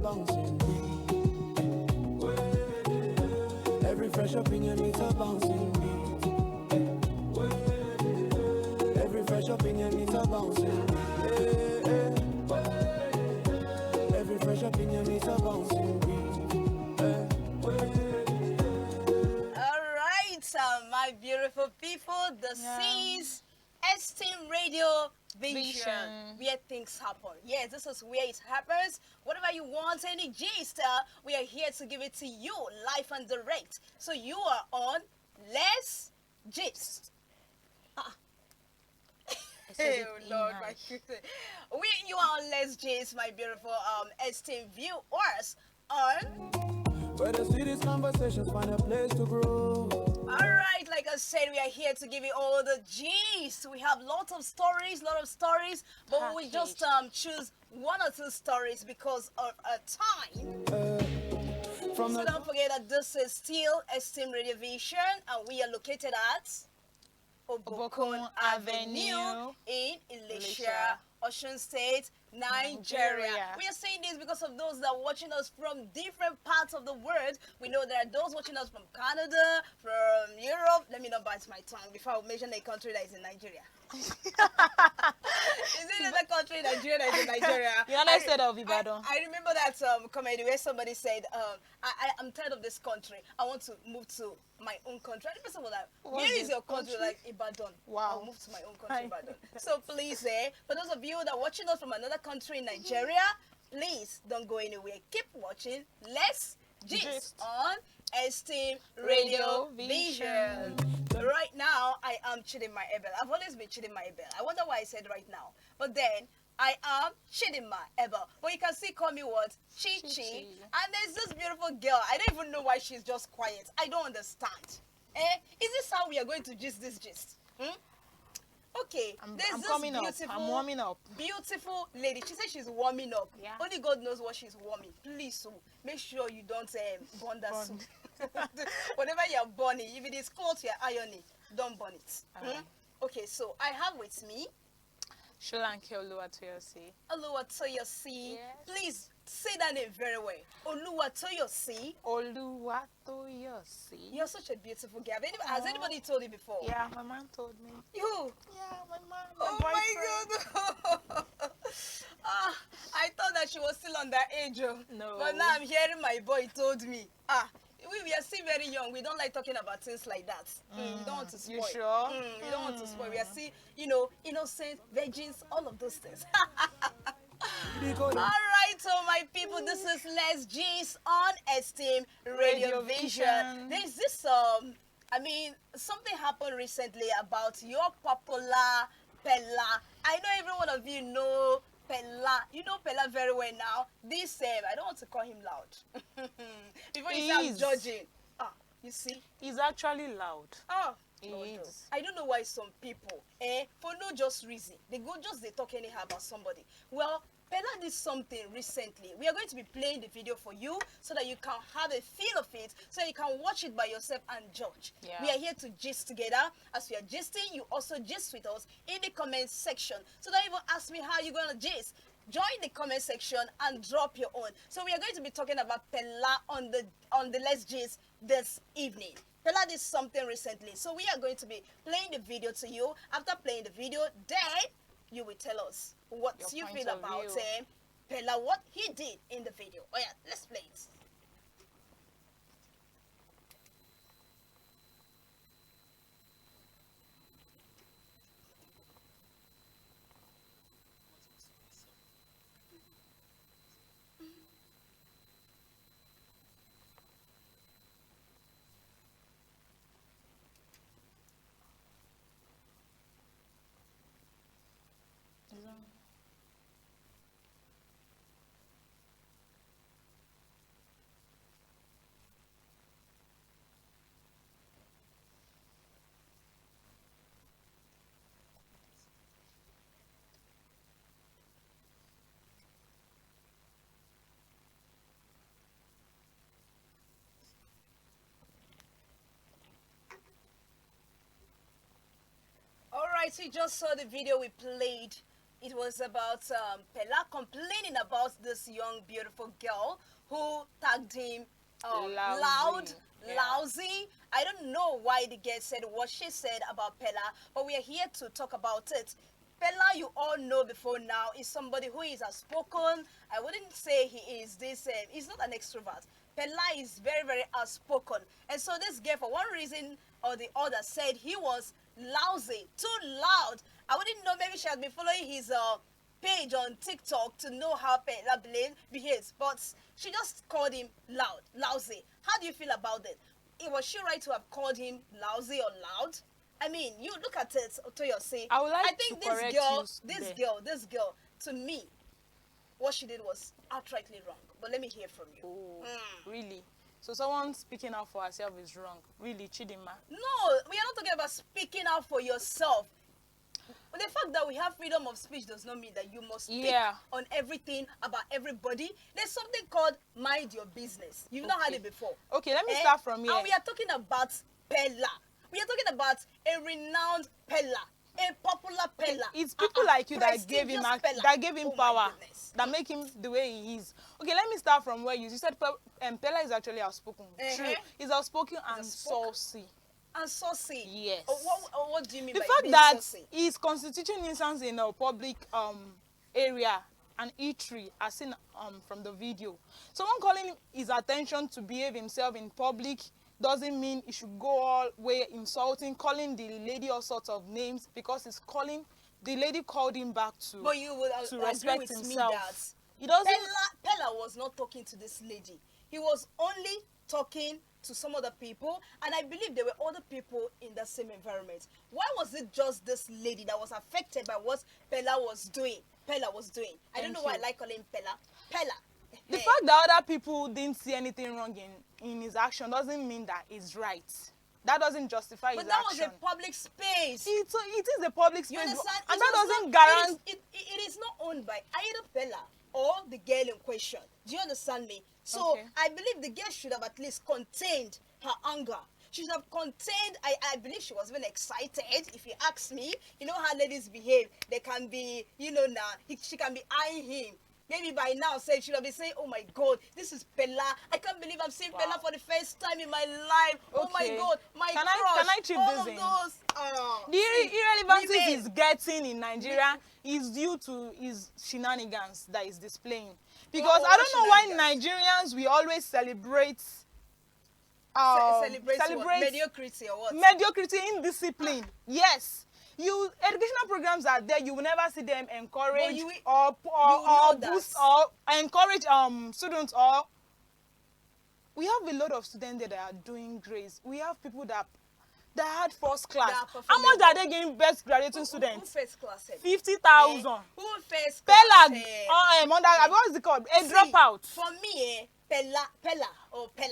bouncing beat. Every fresh opinion needs a bouncing beat. Every fresh opinion needs a bouncing beat. Every fresh opinion needs a bouncing beat. All right, my beautiful people, this is Esteem Radio Vision, where things happen. Yes, this is where it happens. Whatever you want, any gist, we are here to give it to you live and direct. So you are on Let's Gist. Hey, Lord, my goodness. You are on Let's Gist, my beautiful esteemed viewers on. Where the serious conversations find a place to grow. Alright, like I said, we are here to give you all the gist. We have lot of stories, but we will just choose one or two stories because of time. So don't forget that this is still Esteem Radio Vision, and we are located at Obokun Avenue in Ilesha, Osun State, Nigeria. We are saying this because of those that are watching us from different parts of the world. We know there are those watching us from Canada, from Europe. Let me not bite my tongue before I mention a country that is in Nigeria. Is it another country in Nigeria that is in Nigeria? You understand of Ibadan. I remember that comedy where somebody said, I'm tired of this country. I want to move to my own country. And the person was like, where is your country? Like, Ibadan. Wow. I'll move to my own country, Ibadan. So please, for those of you that are watching us from another country in Nigeria, please don't go anywhere. Keep watching. Let's Gist on Esteem Radio Vision. Right now, I am Chidinma Abel. I've always been Chidinma Abel. I wonder why I said right now. But then, I am Chidinma Abel. But you can see, call me what? Chi. And there's this beautiful girl. I don't even know why she's just quiet. I don't understand. Is this how we are going to gist this gist? Okay, I'm this coming beautiful, up. I'm warming up. Beautiful lady. She said she's warming up. Yeah. Only God knows what she's warming. Please, so make sure you don't burn that soup. Whatever you're burning, if it is cold, you're ironing, don't burn it. Right. Okay, so I have with me Solanke Oluwatoyosi. Oluwatoyosi. Yes. Please say that name very well. Oluwatoyosi. Oluwatoyosi. You're such a beautiful girl. Has anybody told you before? Yeah, my man told me. You? Yeah, my man. Oh my God. I thought that she was still underage. No. But now I'm hearing my boy told me. We are still very young. We don't like talking about things like that. You don't want to spoil. You sure? You don't want to spoil. We are still, innocent, virgins, all of those things. All right, so my people, this is Les G's on Esteem Radio Vision. There's this, something happened recently about your popular Pella. I know every one of you know Pella. You know Pella very well now. This, I don't want to call him loud. Before you start judging. You see? He's actually loud. He is. I don't know why some people, for no just reason, they talk anyhow about somebody. Well, Pella did something recently. We are going to be playing the video for you so that you can have a feel of it, so you can watch it by yourself and judge. Yeah. We are here to gist together. As we are gisting, you also gist with us in the comment section. So don't even ask me how you're going to gist. Join the comment section and drop your own. So we are going to be talking about Pella on the Let's Gist this evening. Pella did something recently. So we are going to be playing the video to you. After playing the video, then you will tell us what you feel about Pella, what he did in the video. Oh yeah, let's play it. Alright, so you just saw the video we played It was about Pella complaining about this young, beautiful girl who tagged him loud, lousy. I don't know why the girl said what she said about Pella, but we are here to talk about it. Pella, you all know before now, is somebody who is outspoken. I wouldn't say he is this, he's not an extrovert. Pella is very, very outspoken. And so this girl, for one reason or the other, said he was lousy, too loud. I wouldn't know, maybe she had been following his page on TikTok to know how Pella behaves. But she just called him loud, lousy. How do you feel about it? Was she right to have called him lousy or loud? I mean, you look at it, Toyosi. I would like I think to correct this girl, to me, what she did was outrightly wrong. But let me hear from you. Oh, really? So someone speaking out for herself is wrong? Really, Chidima? No, we are not talking about speaking out for yourself. But the fact that we have freedom of speech does not mean that you must speak on everything about everybody. There's something called mind your business. You've not had it before. Okay, let me start from here. And we are talking about Pella. We are talking about a renowned Pella, a popular Pella. It's people like you that gave him power, that make him the way he is. Okay, let me start from where you said Pella is actually outspoken. True, he's outspoken and saucy. And saucy. Yes. What do you mean the by fact that saucy? he's constituting nuisance in a public area, an eatery, as seen from the video. Someone calling his attention to behave himself in public doesn't mean he should go all way insulting, calling the lady all sorts of names, because he's calling the lady called him back to. But you would respect agree with himself. me that He doesn't. Pella was not talking to this lady. He was only talking to some other people, and I believe there were other people in the same environment. Why was it just this lady that was affected by what Pella was doing? I don't know why I like calling him Pella. The fact that other people didn't see anything wrong in his action doesn't mean that he's right. That doesn't justify his action. But that was a public space. It is a public space. You understand? And that doesn't guarantee. It is not owned by either Pella or the girl in question. Do you understand me? So I believe the girl should have at least contained her anger. She should have contained. I believe she was even excited, if you ask me. You know how ladies behave. They can be, she can be eyeing him. Maybe by now, she should have been saying, oh my God, this is Pella. I can't believe I'm seeing Pella for the first time in my life. Oh my God, my crush. Can I chip this in? The irrelevancies he's getting in Nigeria is due to his shenanigans that he's displaying. Because I don't know why Nigerians, we always celebrate mediocrity or what? Mediocrity, indiscipline. Yes. Educational programs are there. You will never see them encourage or boost or encourage students. Or we have a lot of students there that are doing grades. We have people that had first class. How much are they getting best graduating students? Who first class? 50,000. Who first class? Pella, what is it called? A dropout. For me, Pella.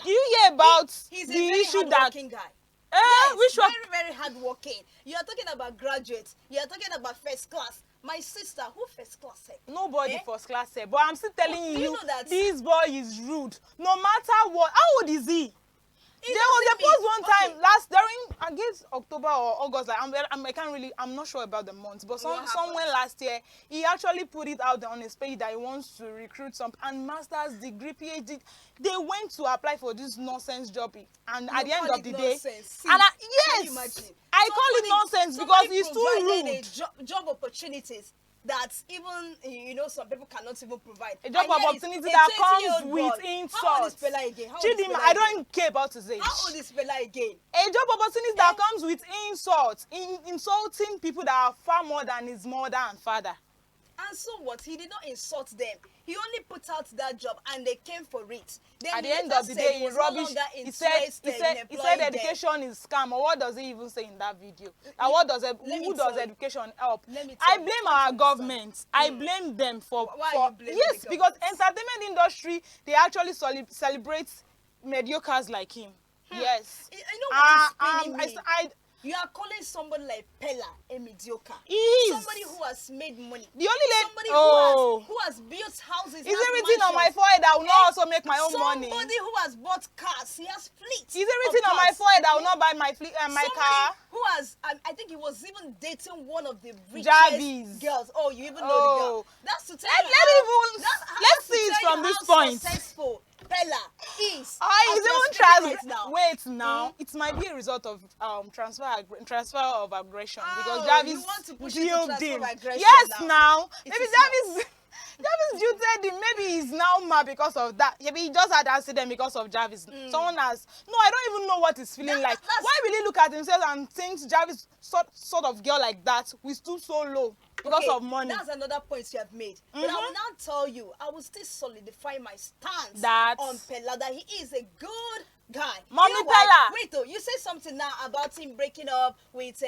Do you hear about he's the issue that? Guy. Yes, very, very hardworking. You are talking about graduates. You are talking about first class. My sister, who first class said? Nobody first class said. But I'm still telling you, know that this boy is rude. No matter what. How old is he? There was a post one time during, I guess October or August. Like I'm not sure about the month, but somewhere last year he actually put it out there on his page that he wants to recruit some master's degree, PhD. They went to apply for this nonsense job, and at the end of the day, I call it nonsense because it's too rude. Job opportunities that even some people cannot even provide. A job opportunity that comes with insults. How old is Pella again? Chidima, I don't care about his age. How old is Pella again? A job opportunity that comes with insults, insulting people that are far more than his mother and father. And so what? He did not insult them. He only put out that job and they came for it. Then at the end of the day, he said education is scam. Or what does he even say in that video? Who does education help? I blame our government. I blame them for yes, because entertainment industry, they actually celebrate mediocres like him. Yes. I know what is paining me. You are calling somebody like Pella a mediocre. He is. Somebody who has made money. The only lady. Somebody who has built houses. Is it written on my forehead I will not also make my own money? Somebody who has bought cars. He has fleet. Is it written on my forehead I will not buy my car? Who has, I think he was even dating one of the richest Jarvis. girls. Oh, you even know the girl. That's to tell you let's see it from this point. Successful Pella is. Wait now. It might be a result of transfer of aggression because you want to push Jarvis it to him. transfer of aggression Yes, now. now maybe Jarvis jilted him. Maybe he's now mad because of that. Maybe he just had an accident because of Jarvis. Someone has. No, I don't even know what he's feeling like. Why will he look at himself and think Jarvis sort of girl like that we stood so low because of money? That's another point you have made. But I will now tell you, I will still solidify my stance on Pella that he is a good guy. Mommy Pella. Wait though, you say something now about him breaking up with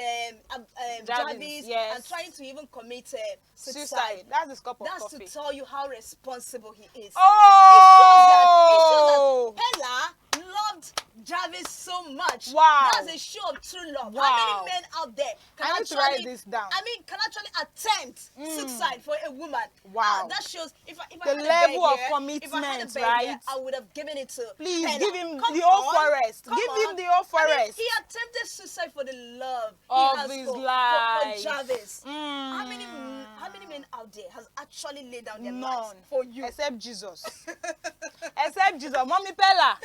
Jarvis and trying to even commit suicide. That's his cup of That's coffee. to tell you how responsible he is. Oh! It shows that Pella loved Jarvis so much. Wow. That's a show of true love. Wow. How many men out there can I need to write this down. can actually attempt suicide for a woman? Wow. That shows if I The had level a of bed here, commitment, here, right? I would have given it to Please Pella. give him Come the whole on. forest. Come Give on. him the whole forest. He attempted suicide for the love Of he has his for life. Jarvis. How many men out there has actually laid down their lives None. for you? Except Jesus. Except Jesus. Mommy Pella.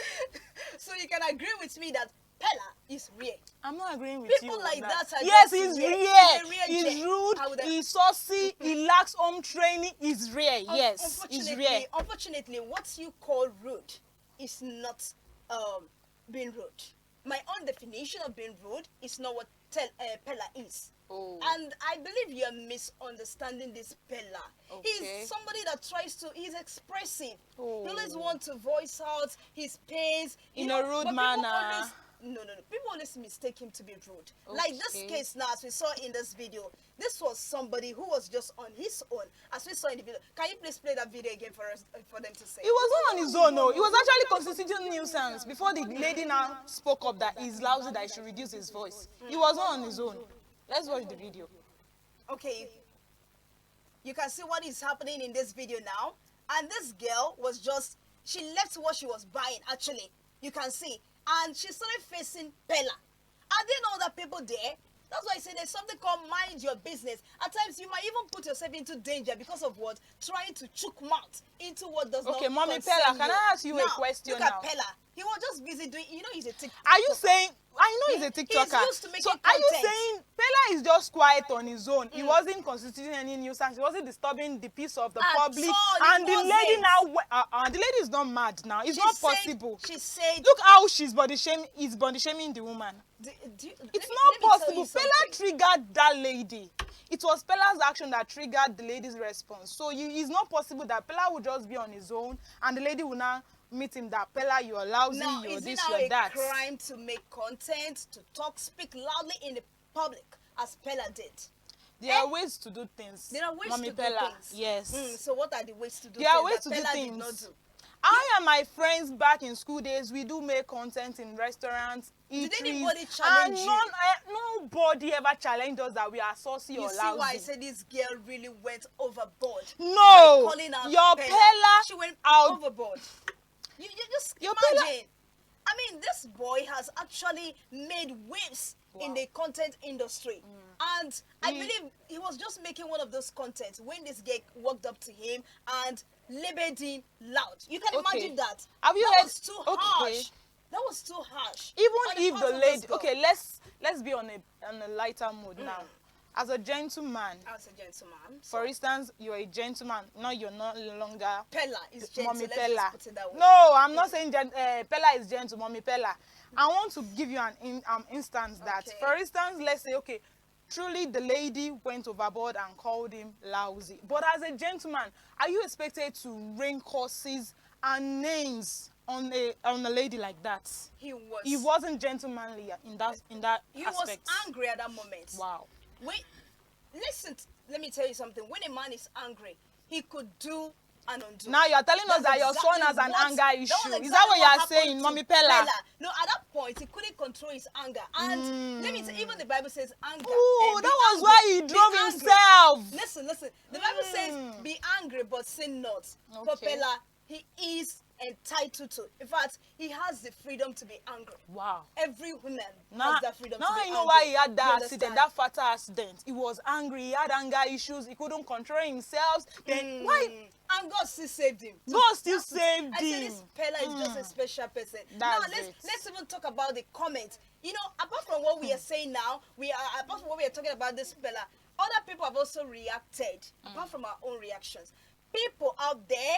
So you can agree with me that Pella is real. I'm not agreeing with you. People like that are yes, just he's real. real. He's a real He's gent. rude. He's saucy. He lacks home training. He's real. Yes, he's real. Unfortunately, what you call rude is not being rude. My own definition of being rude is not what Pella is. Oh. And I believe you're misunderstanding this Pella. Okay. He's somebody that he's expressive. Oh. He always wants to voice out his pains. In a rude manner. No. People always mistake him to be rude. Okay. Like this case now, as we saw in this video, this was somebody who was just on his own, as we saw in the video. Can you please play that video again for us, for them to say? He was not on his own, no. He was actually constituting nuisance before the lady now spoke up that he's lousy, that he should reduce his voice. He was not on his own. Let's watch the video. Okay. You can see what is happening in this video now. And this girl was she left what she was buying, actually. You can see. And she started facing Pella. I didn't know that people there. That's why I say there's something called mind your business. At times, you might even put yourself into danger because of what? Trying to choke mouth into what does not concern you. Okay, Mommy Pella, can I ask you a question now? Look at Pella. He was just busy doing, he's a TikTok. Are you saying, I know he's a TikToker. He's used to making Are you saying Pella is just quiet on his own? He wasn't constituting any nuisance. He wasn't disturbing the peace of the public. And the lady now, the lady is not mad now. It's not possible. She said, look how she's body shaming the woman. It's not possible. Pella triggered that lady. It was Pella's action that triggered the lady's response. So it's not possible that Pella would just be on his own and the lady will now meet him that Pella, you're lousy, you're this, you're that. Now, is it now a crime to make content, to speak loudly in the public, as Pella did? There are ways to do things. There are ways Mommy to Pella, do things. yes. So what are the ways to do there are things ways to that do Pella things. did not do? I and my friends back in school days, we do make content in restaurants, eateries. Did anybody challenge you? Nobody ever challenged us that we are saucy or lousy. You see why I said this girl really went overboard? No, by calling out your Pella, she went out. overboard. You just Your imagine. Pella. I mean, this boy has actually made waves in the content industry. And I believe he was just making one of those contents when this girl walked up to him and labeled him loud. You can imagine that. Have you that heard? Was too harsh. That was too harsh. Even if the lady, okay, let's be on a lighter mood now. As a gentleman. As a gentleman. For instance, you're a gentleman. No, you're not longer. Pella is gentle. Mommy Let's Pella. just put it that way. No, I'm not saying Pella is gentle. Mommy Pella. I want to give you an instance that, for instance, let's say, okay, truly the lady went overboard and called him lousy. But as a gentleman, are you expected to rain curses and names on a lady like that? He wasn't gentlemanly in that aspect. He was angry at that moment. Wow. Wait, listen, let me tell you something. When a man is angry, he could do and undo. Now you are telling us that your son has an anger issue. Is that what you are saying, Mommy Pella? No, at that point, he couldn't control his anger. And let me tell you, even the Bible says anger. Oh, be that was angry, why he be drove angry. himself. Listen. The Bible says, be angry, but sin not. For Okay. Pella, he is entitled to. In fact, he has the freedom to be angry. Wow. Every woman Now, has that freedom now to be I angry. know why he had You that understand? accident, that fatal accident. He was angry, he had anger issues, he couldn't control himself. Then why? And God still saved him. God still saved I say him. this Pella is just a special person. That's now it. let's even talk about the comments. You know, apart from what we are saying now, apart from what we are talking about this Pella, other people have also reacted. Apart from our own reactions, people out there,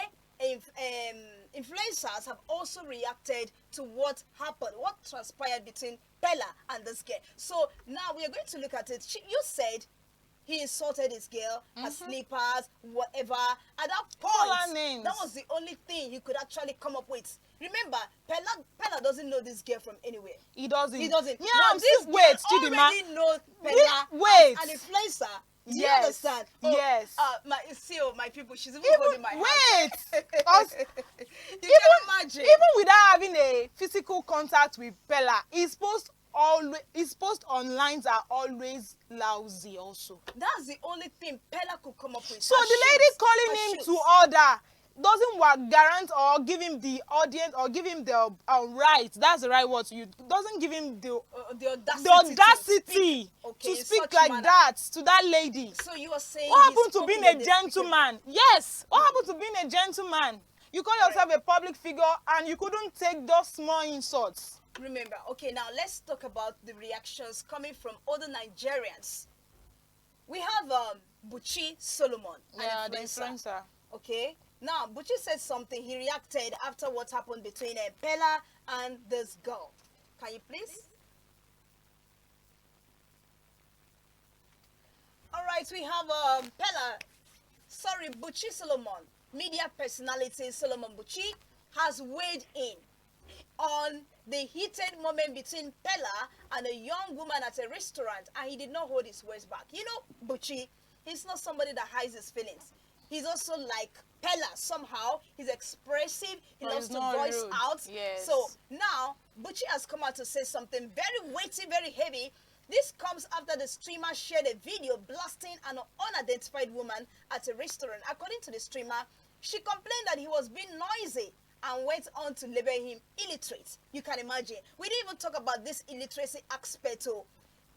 influencers have also reacted to what happened, what transpired between Pella and this girl. So now we are going to look at it. You said he insulted his girl, her slippers, whatever. At that Call her point, names. that was the only thing he could actually come up with. Remember, Pella doesn't know this girl from anywhere. He doesn't. He doesn't. Yeah, But I'm this still, wait, girl Chidima. already knows Pella Wait. as an influencer. Do you Yes. understand? Yes. My people, she's even Even, holding my hand. wait. Us- You can imagine. even without having a physical contact with Pella, his posts on lines are always lousy also. That's the only thing Pella could come up with. So Her the lady shoes, calling her him shoes. to order doesn't warrant or give him the audience or give him the right. That's the right word to use. Doesn't give him the The audacity, to in speak such like manner. that to that lady. So you are saying What he's happened to spoken being a in this gentleman? Yes. What happened to being a gentleman? You call yourself a public figure and you couldn't take those small insults. Remember, okay, now let's talk about the reactions coming from other Nigerians. We have Buchi Solomon, an the influencer. influencer. Okay, now Buchi said something. He reacted after what happened between Pella and this girl. Can you please? All right, we have Buchi Solomon, media personality Solomon Buchi, has weighed in on the heated moment between Pella and a young woman at a restaurant, and he did not hold his words back. You know, Buchi, he's not somebody that hides his feelings. He's also like Pella somehow. He's expressive. He But loves he's to not voice rude. out. Yes. So now, Buchi has come out to say something very weighty, very heavy. This comes after the streamer shared a video blasting an unidentified woman at a restaurant. According to the streamer, she complained that he was being noisy and went on to label him illiterate. You can imagine. We didn't even talk about this illiteracy aspect.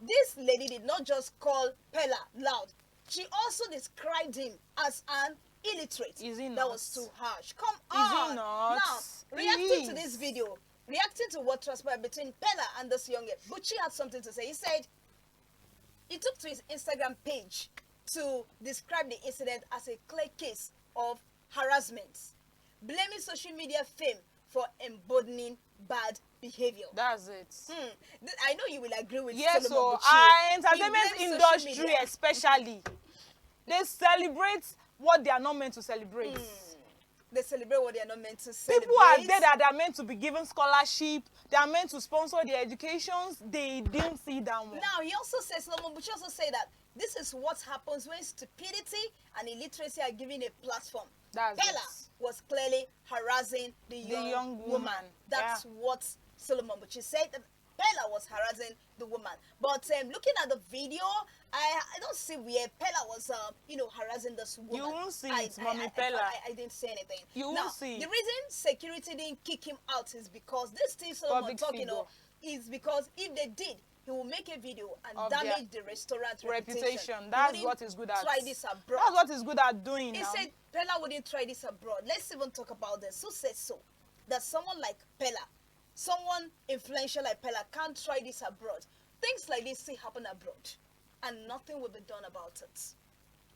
This lady did not just call Pella loud. She also described him as an illiterate. Is he That not? was too harsh. Come Is on. he not? Now, He reacting to is. this video, reacting to what transpired between Pella and this young girl, Buchi had something to say. He said he took to his Instagram page to describe the incident as a clear case of harassment, blaming social media fame for embodying bad behavior. That's it. I know you will agree with Yes, Solomon so Buchi. our He entertainment blames social industry media. especially, they celebrate what they are not meant to celebrate. They celebrate what they are not meant to celebrate. People are there that are meant to be given scholarship, they are meant to sponsor their educations, they didn't see that one. Now, he also says, Solomon Buchi also say that this is what happens when stupidity and illiteracy are given a platform. That's Pella it. was clearly harassing the young woman. That's what Solomon Buchi said. That Pella was harassing the woman. But looking at the video, I don't see where Pella was, harassing this woman. You won't see it, Mommy Pella. I didn't say anything. You now, won't see. The reason security didn't kick him out is because this thing Solomon Public talking figure. is because if they did, he will make a video and Of damage the restaurant reputation. That's He what wouldn't he's good at. Try this abroad. That's what he's good at doing He now. said Pella wouldn't try this abroad. Let's even talk about this. Who said so? That someone like Pella, someone influential like Pella, can't try this abroad. Things like this still happen abroad, and nothing will be done about it.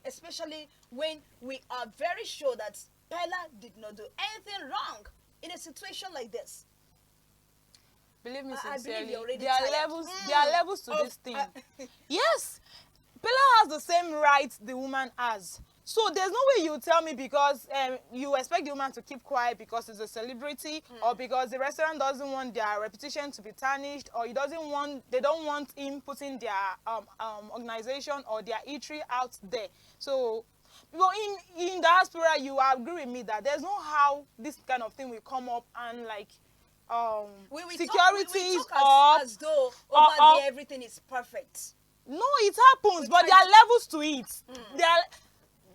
Especially when we are very sure that Pella did not do anything wrong in a situation like this. Believe me I believe sincerely, you're already there are tired. levels. There are levels to Oh, this thing. Yes, Pella has the same rights the woman has. So there's no way you tell me because you expect the woman to keep quiet because it's a celebrity, or because the restaurant doesn't want their reputation to be tarnished, or they don't want him putting their organization or their eatery out there. So, in diaspora, you agree with me that there's no how this kind of thing will come up and like We security is talk up. as though over there everything is perfect. No, it happens, but there are levels to it.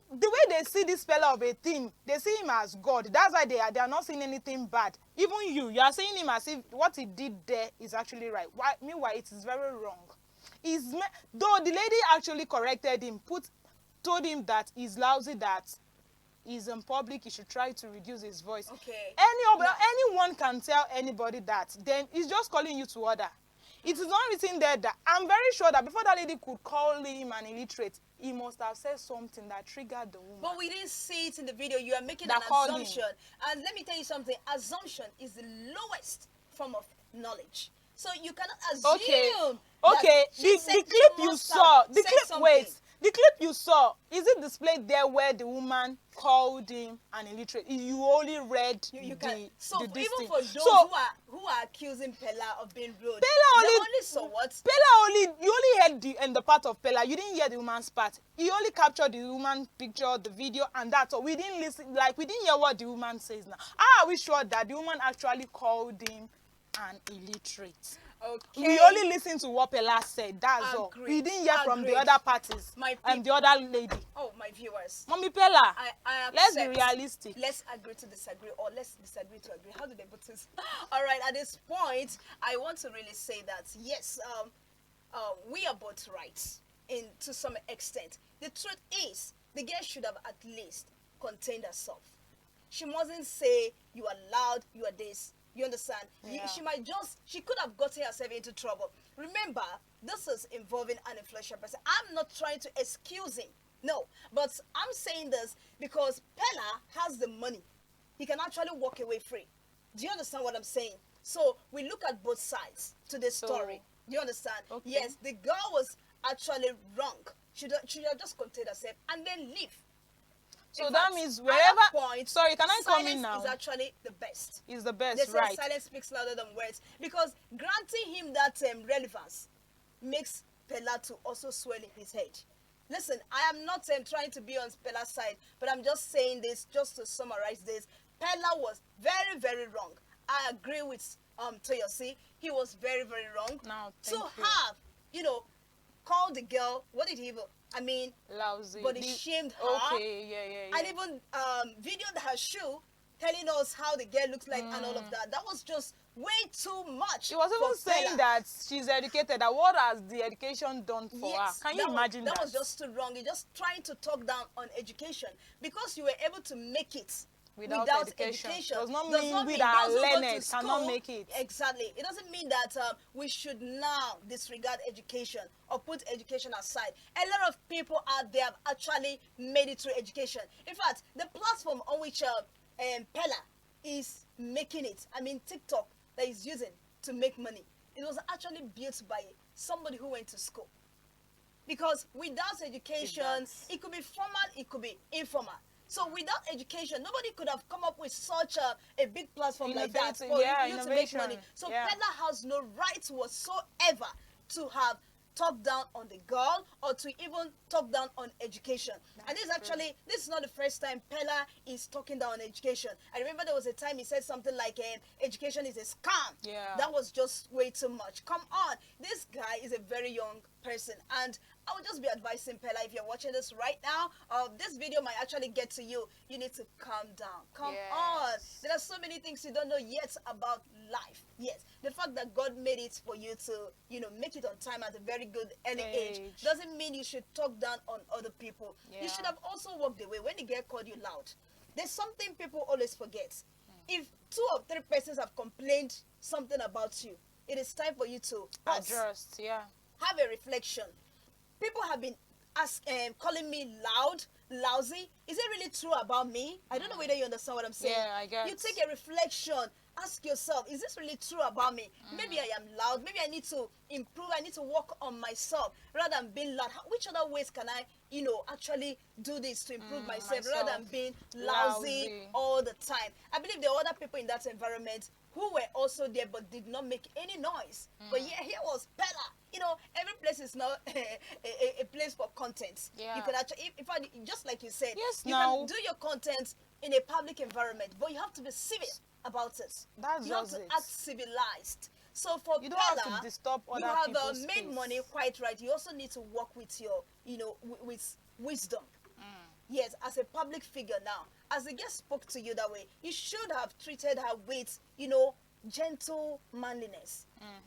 The way they see this fella of a thing, they see him as God. That's why they are not seeing anything bad. Even you are seeing him as if what he did there is actually right. Meanwhile, it is very wrong. Though the lady actually corrected him, told him that he's lousy, that he's in public, he should try to reduce his voice. Okay. Anyone can tell anybody that. Then he's just calling you to order. It is not written there that I'm very sure that before that lady could call him an illiterate, he must have said something that triggered the woman. But we didn't see it in the video. You are making an assumption. And let me tell you something. Assumption is the lowest form of knowledge. So you cannot assume. Okay. The clip you saw. The clip you saw, is it displayed there where the woman called him an illiterate? You only read the even thing. for those who are accusing Pella of being rude, Pella only saw what? You only heard the part of Pella. You didn't hear the woman's part. He only captured the woman picture, the video, and that's all. We didn't listen. We didn't hear what the woman says now. How are we sure that the woman actually called him an illiterate? Okay. We only listened to what Pella said. That's all. We didn't hear from the other parties and the other lady. Oh, my viewers. Mommy Pella, I let's be realistic. Let's agree to disagree, or let's disagree to agree. How do they put this? All right. At this point, I want to really say that yes, we are both right to some extent. The truth is, the girl should have at least contained herself. She mustn't say you are loud, you are this. You understand? Yeah. She could have gotten herself into trouble. Remember, this is involving an influential person. I'm not trying to excuse him. No. But I'm saying this because Pella has the money. He can actually walk away free. Do you understand what I'm saying? So we look at both sides to this story. Do you understand? Okay. Yes, the girl was actually wrong. She have just contained herself and then leave. So that means wherever... Sorry, can I come in now? Silence is actually the best. Is the best, they say right. Silence speaks louder than words. Because granting him that relevance makes Pella to also swell in his head. Listen, I am not trying to be on Pella's side, but I'm just saying this just to summarize this. Pella was very, very wrong. I agree with Toyosi. He was very, very wrong. Now, call the girl. What did he even... lousy. But he shamed her. Okay, yeah. And even videoed her shoe, telling us how the girl looks like and all of that. That was just way too much. She was even saying that she's educated. That what has the education done for her? Can you imagine that? That was just too wrong. You're just trying to talk down on education because you were able to make it. Without education. Does not mean we that are learned cannot make it. Exactly. It doesn't mean that we should now disregard education or put education aside. A lot of people out there have actually made it through education. In fact, the platform on which Pella is making it, TikTok, that is using to make money, it was actually built by somebody who went to school. Because without education, it could be formal, it could be informal. So without education, nobody could have come up with such a big platform like that for you to make money. So Pella has no right whatsoever to have talked down on the girl or to even talk down on education. And this is not the first time Pella is talking down on education. I remember there was a time he said something like, education is a scam. Yeah. That was just way too much. Come on. This guy is a very young person. And I would just be advising Pella, if you're watching this right now, this video might actually get to you. You need to calm down. Come on. There are so many things you don't know yet about life. Yes. The fact that God made it for you to, make it on time at a very good early age doesn't mean you should talk down on other people. Yeah. You should have also walked away when the girl called you loud. There's something people always forget. If 2 or 3 persons have complained something about you, it is time for you to adjust. Yeah. Have a reflection. People have been calling me lousy. Is it really true about me? I don't know whether you understand what I'm saying. Yeah, I guess. You take a reflection. Ask yourself, is this really true about me? Maybe I am loud. Maybe I need to improve. I need to work on myself rather than being loud. Which other ways can I, actually do this to improve myself rather than being lousy all the time? I believe there are other people in that environment who were also there but did not make any noise. But here was Pella. Every place is not a place for content. Yeah. You can actually, in fact, just like you said, yes, you can do your content in a public environment, but you have to be civil about it. That's you have just to it. act civilized. So for You don't have Bella, to disturb you other have people's made space. money quite right. You also need to work with your, with wisdom. Yes, as a public figure now, as the guest spoke to you that way, you should have treated her with, gentle manliness.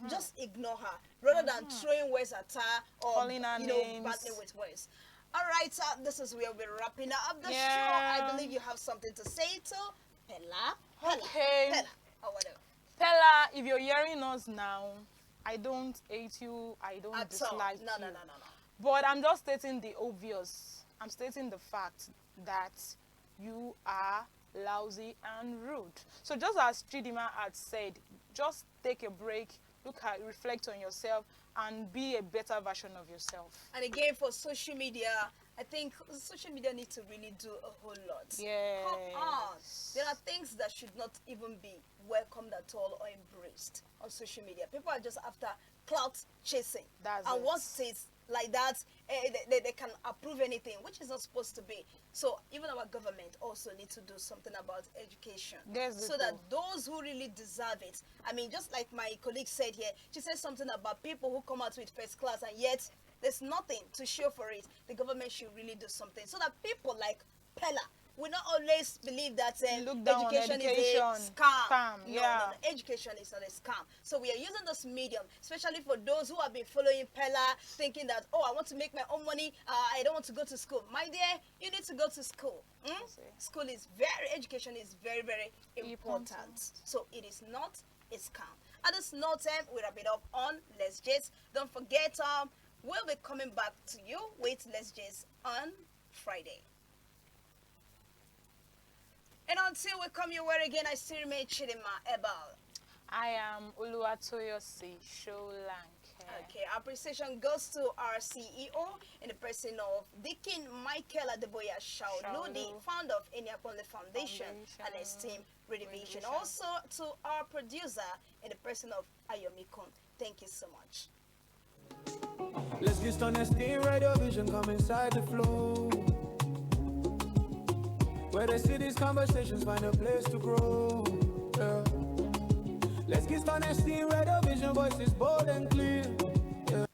Just ignore her rather than throwing words at her or Calling her names. battling with words. All right, this is where we're wrapping up the show. Yeah. I believe you have something to say to Pella, Okay. Pella, or whatever. Pella, if you're hearing us now, I don't hate you. I don't At all. dislike No, you. no, no, no, no. But I'm just stating the obvious. I'm stating the fact that you are lousy and rude. So just as Chidima had said, just take a break, reflect on yourself, and be a better version of yourself. And again, for social media, I think social media needs to really do a whole lot. Yes. Come on. There are things that should not even be welcomed at all or embraced on social media. People are just after clout chasing. That's and it. once it's like that, they can approve anything, which is not supposed to be. So even our government also needs to do something about education. That's so it that though. those who really deserve it, I mean, just like my colleague said here, she said something about people who come out with first class and yet there's nothing to show for it. The government should really do something so that people like Pella will not always believe that Look down on education is a education. scam. Yeah. No, education is not a scam. So we are using this medium, especially for those who have been following Pella, thinking that, oh, I want to make my own money. I don't want to go to school. My dear, you need to go to school. School is education is very, very important. So it is not a scam. At this note, we wrap it up on Let's Jizz. Don't forget, we'll be coming back to you with Let's Jizz on Friday. And until we come your way again, I still remain Chidima Abel. I am Oluwatoyosi Solanke. Okay, our appreciation goes to our CEO in the person of Deacon Michael Adeboya Shaoludi, founder of Eniaponle Foundation and Esteem Renovation. Also to our producer in the person of Ayomikon. Thank you so much. Let's get on Esteem Radio Vision, come inside the flow. Where they see these conversations, find a place to grow. Yeah. Let's get on Esteem Radio Vision, voices bold and clear. Yeah.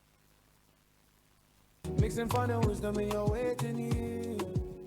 Mixing fun and wisdom in your waiting here.